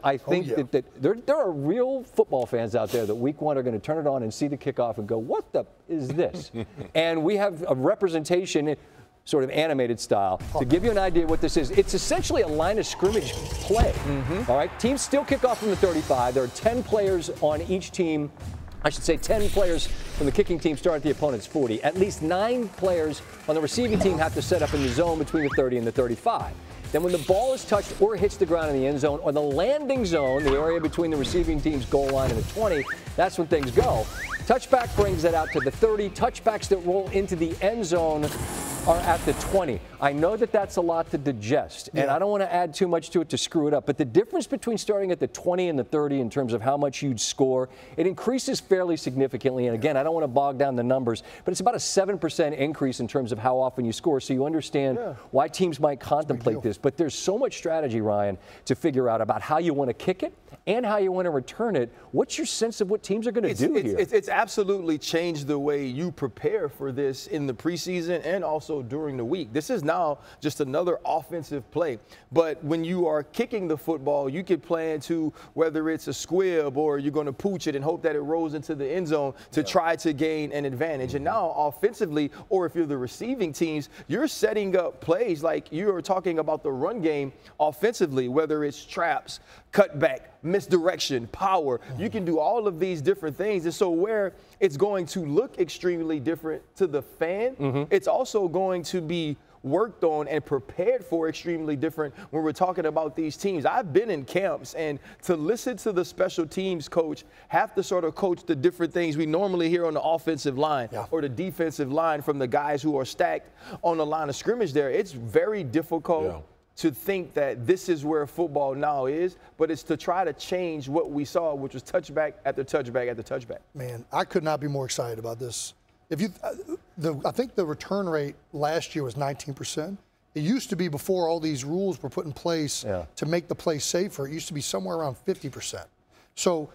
I think that there are real football fans out there that week one are going to turn it on and see the kickoff and go, what the is this? And we have a representation, sort of animated style, to give you an idea what this is. It's essentially a line of scrimmage play. All right, teams still kick off from the 35. There are 10 players on each team. I should say 10 players from the kicking team start at the opponent's 40. At least 9 players on the receiving team have to set up in the zone between the 30 and the 35. Then when the ball is touched or hits the ground in the end zone or the landing zone, the area between the receiving team's goal line and the 20, that's when things go. Touchback brings that out to the 30. Touchbacks that roll into the end zone are at the 20. I know that that's a lot to digest, and I don't want to add too much to it to screw it up, but the difference between starting at the 20 and the 30 in terms of how much you'd score, it increases fairly significantly. And again, I don't want to bog down the numbers, but it's about a 7% increase in terms of how often you score, so you understand why teams might contemplate this. But there's so much strategy, Ryan, to figure out about how you want to kick it and how you want to return it. What's your sense of what teams are going to do here? It's absolutely changed the way you prepare for this in the preseason and also during the week. This is now just another offensive play. But when you are kicking the football, you can plan to, whether it's a squib or you're going to pooch it and hope that it rolls into the end zone to try to gain an advantage. And now offensively, or if you're the receiving teams, you're setting up plays like you're talking about the run game offensively, whether it's traps, cutback, misdirection, power. You can do all of these different things. And so where it's going to look extremely different to the fan, it's also going to be worked on and prepared for extremely different when we're talking about these teams. I've been in camps, and to listen to the special teams coach have to sort of coach the different things we normally hear on the offensive line or the defensive line from the guys who are stacked on the line of scrimmage there. It's very difficult to think that this is where football now is, but it's to try to change what we saw, which was touchback after touchback after touchback. Man, I could not be more excited about this. If you, I think the return rate last year was 19%. It used to be, before all these rules were put in place to make the play safer, it used to be somewhere around 50%. So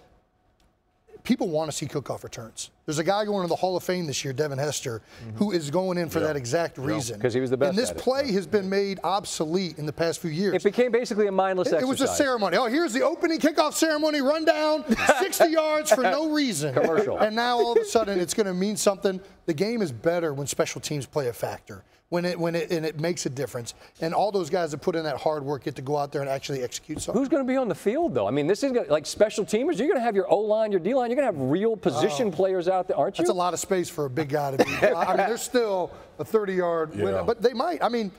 people want to see kickoff returns. There's a guy going to the Hall of Fame this year, Devin Hester, who is going in for that exact reason. Because he was the best. And this play has been made obsolete in the past few years. It became basically a mindless exercise. It was a ceremony. Oh, here's the opening kickoff ceremony, rundown, 60 yards for no reason. Commercial. And now all of a sudden it's going to mean something. The game is better when special teams play a factor, when it makes a difference. And all those guys that put in that hard work get to go out there and actually execute something. Who's going to be on the field, though? I mean, this is like special teamers. You're going to have your O-line, your D-line. You're going to have real position players out there, aren't you? That's a lot of space for a big guy to be. I mean, there's still a 30-yard window, but they might. I mean,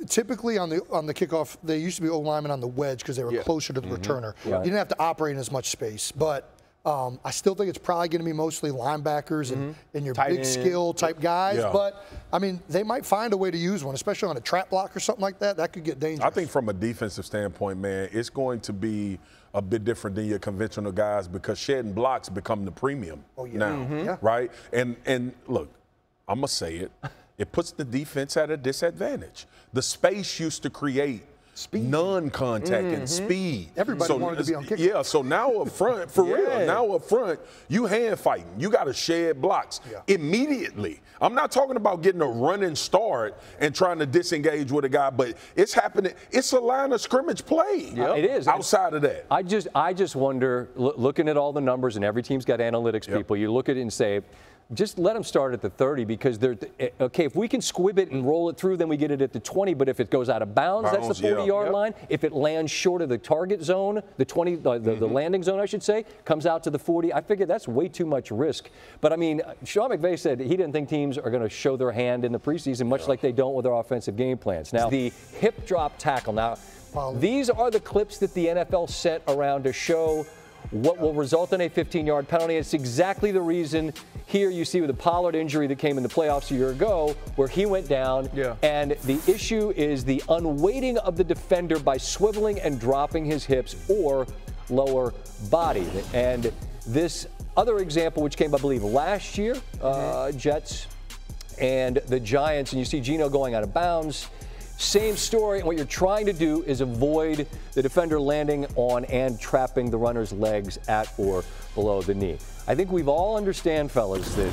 typically on the kickoff, they used to be O-linemen on the wedge because they were closer to the returner. You didn't have to operate in as much space, but I still think it's probably going to be mostly linebackers and your big skill type guys. But, I mean, they might find a way to use one, especially on a trap block or something like that. That could get dangerous. I think from a defensive standpoint, man, it's going to be a bit different than your conventional guys because shedding blocks become the premium now, right? And look, I'm going to say it. It puts the defense at a disadvantage. The space used to create non-contact and speed. Everybody wanted to be on kickoff. Yeah, so now up front, for real, now up front, you hand fighting. You got to shed blocks immediately. I'm not talking about getting a running start and trying to disengage with a guy, but it's happening. It's a line of scrimmage play. It is. Outside of that. I just wonder, looking at all the numbers, and every team's got analytics people, you look at it and say, just let them start at the 30 because they're okay. If we can squib it and roll it through, then we get it at the 20. But if it goes out of bounds, that's the 40-yard line. If it lands short of the target zone, the 20, the landing zone, I should say, comes out to the 40. I figure that's way too much risk. But I mean, Sean McVay said he didn't think teams are going to show their hand in the preseason, much like they don't with their offensive game plans. Now, the hip drop tackle. Now, these are the clips that the NFL sent around to show what will result in a 15-yard penalty. It's exactly the reason here you see with the Pollard injury that came in the playoffs a year ago where he went down. And the issue is the unweighting of the defender by swiveling and dropping his hips or lower body. And this other example, which came, I believe, last year, Jets and the Giants, and you see Geno going out of bounds. Same story, and what you're trying to do is avoid the defender landing on and trapping the runner's legs at or below the knee. I think we've all understand, fellas, that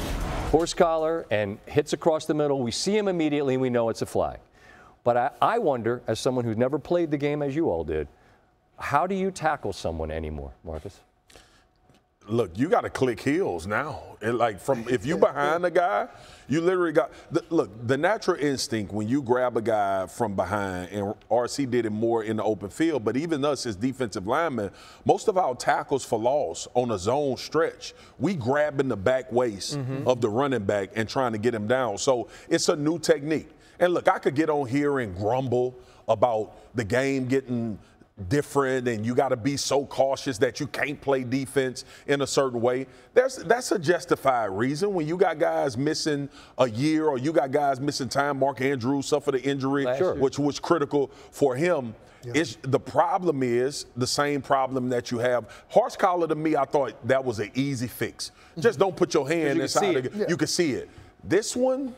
horse collar and hits across the middle, we see him immediately and we know it's a flag. But I wonder, as someone who's never played the game as you all did, How do you tackle someone anymore, Marcus? Look, you got to click heels now. If you behind a guy, you literally got the natural instinct when you grab a guy from behind, and RC did it more in the open field, but even us as defensive linemen, most of our tackles for loss on a zone stretch, we grabbing the back waist of the running back and trying to get him down. So it's a new technique. And look, I could get on here and grumble about the game getting different and you got to be so cautious that you can't play defense in a certain way. That's a justified reason when you got guys missing a year or you got guys missing time. Mark Andrews suffered an injury, which was critical for him. Yeah. The problem is the same problem that you have. Horse collar, to me, I thought that was an easy fix. Just don't put your hand inside it. Yeah. You can see it. This one,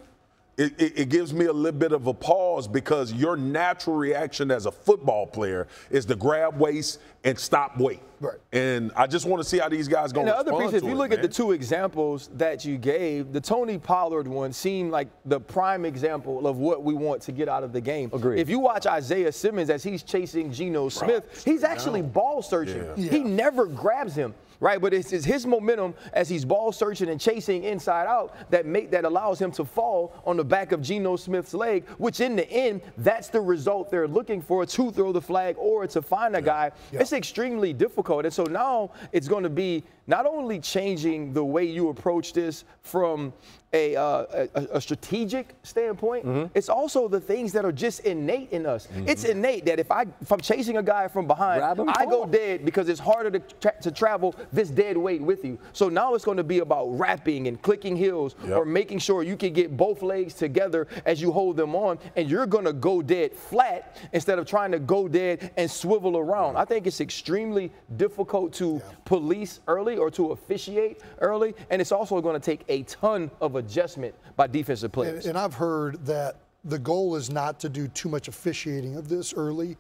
it gives me a little bit of a pause because your natural reaction as a football player is to grab waist and stop weight. Right. And I just want to see how these guys going to respond to it. And the other piece, if you look at the two examples that you gave, the Tony Pollard one seemed like the prime example of what we want to get out of the game. Agreed. If you watch Isaiah Simmons as he's chasing Geno Smith, he's actually ball searching. Yeah. He never grabs him. Right, but it's his momentum as he's ball searching and chasing inside out that allows him to fall on the back of Geno Smith's leg, which in the end, that's the result they're looking for, to throw the flag or to find a guy. Yeah. It's extremely difficult. And so now it's going to be not only changing the way you approach this from a strategic standpoint, it's also the things that are just innate in us. It's innate that if I'm chasing a guy from behind, I go dead because it's harder to travel this dead weight with you. So now it's going to be about wrapping and clicking heels or making sure you can get both legs together as you hold them on, and you're going to go dead flat instead of trying to go dead and swivel around. I think it's extremely difficult to police early or to officiate early, and it's also going to take a ton of adjustment by defensive players. And I've heard that the goal is not to do too much officiating of this early.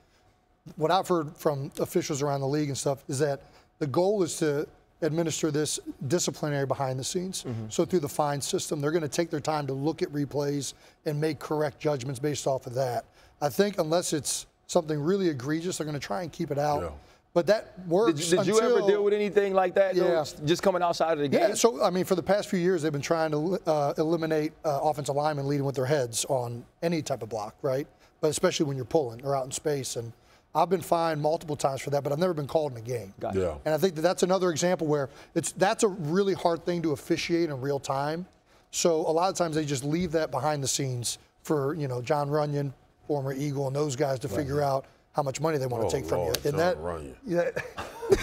What I've heard from officials around the league and stuff is that the goal is to administer this disciplinary behind the scenes. So through the fine system, they're going to take their time to look at replays and make correct judgments based off of that. I think unless it's something really egregious, they're going to try and keep it out. Yeah. But that works. Did you ever deal with anything like that, though, just coming outside of the game? Yeah, so, I mean, for the past few years, they've been trying to eliminate offensive linemen leading with their heads on any type of block, right? But especially when you're pulling or out in space. And I've been fined multiple times for that, but I've never been called in a game. Yeah. And I think that's another example where that's a really hard thing to officiate in real time. So a lot of times they just leave that behind the scenes for, John Runyon, former Eagle, and those guys to figure out how much money they want to take from you. And how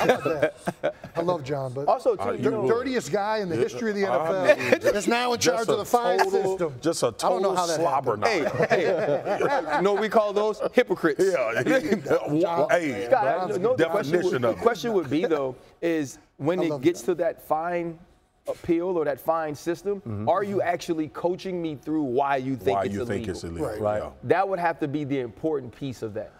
about that? I love John, but also the dirtiest guy in the history of the NFL is now in charge of the fine system. Just a total slobber knocker. We call those hypocrites. The question would be, though, is when it gets to that fine appeal or that fine system, are you actually coaching me through why you think it's illegal? Right. That would have to be the important piece of that.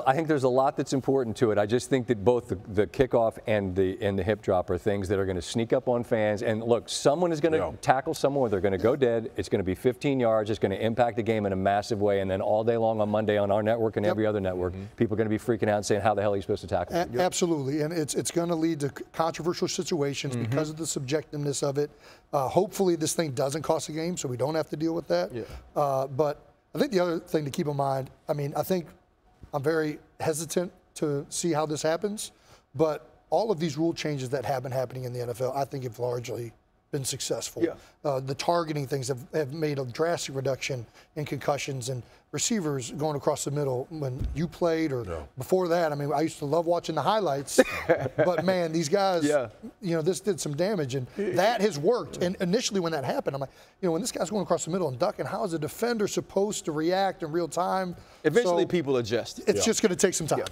I think there's a lot that's important to it. I just think that both the kickoff and the hip drop are things that are going to sneak up on fans. And look, someone is going to tackle someone. They're going to go dead. It's going to be 15 yards. It's going to impact the game in a massive way. And then all day long on Monday on our network and every other network, people are going to be freaking out and saying, how the hell are you supposed to tackle? Absolutely. And it's going to lead to controversial situations because of the subjectiveness of it. Hopefully this thing doesn't cost a game, so we don't have to deal with that. But I think the other thing to keep in mind, I think I'm very hesitant to see how this happens, but all of these rule changes that have been happening in the NFL, I think have largely been successful. The targeting things have made a drastic reduction in concussions and receivers going across the middle when you played or before that. I used to love watching the highlights, but man, these guys, this did some damage, and that has worked. And initially when that happened, I'm like, when this guy's going across the middle and ducking, how is a defender supposed to react in real time? Eventually people adjust. It's just going to take some time.